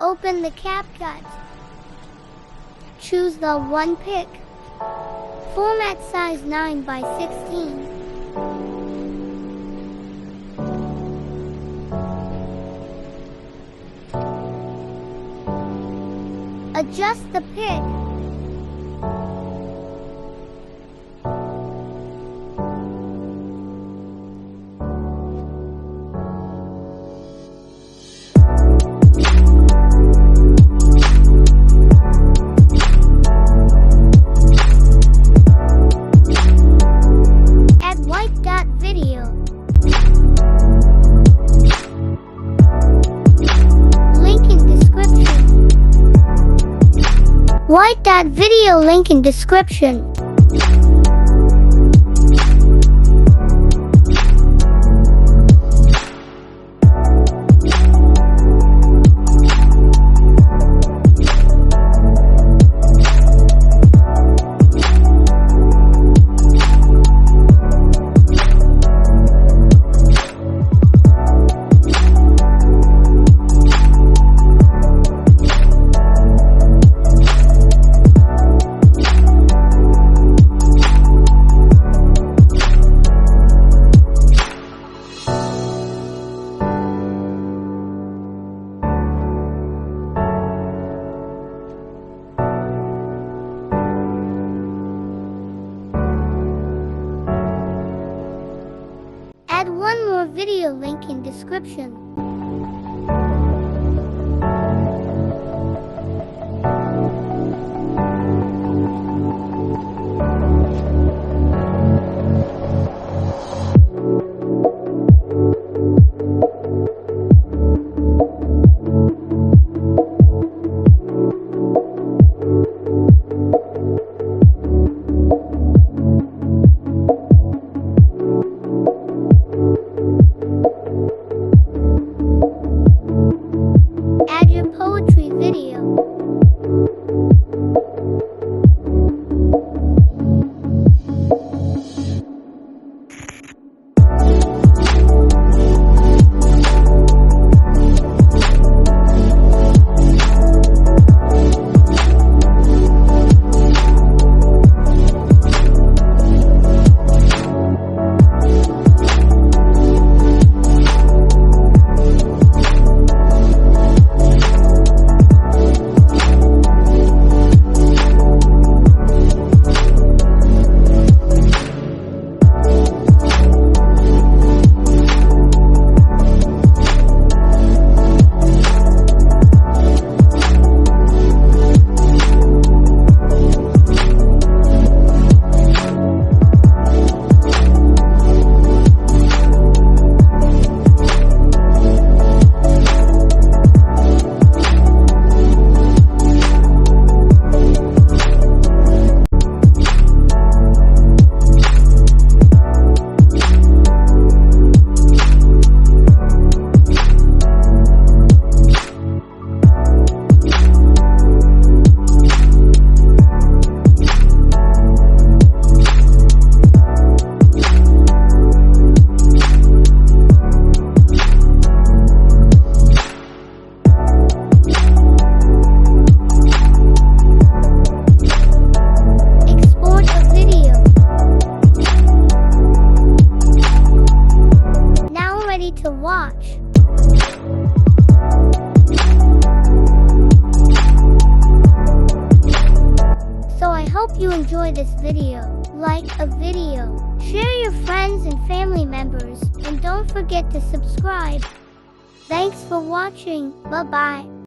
Open the CapCut. Choose the one pic. Format size 9 by 16. Adjust the pic. Add white dot video. Link in description. White dot video link in description. Add one more video link in description. Add your poetry video. To watch. So I hope you enjoy this video. Like a video, share your friends and family members, and don't forget to subscribe. Thanks for watching. Bye bye.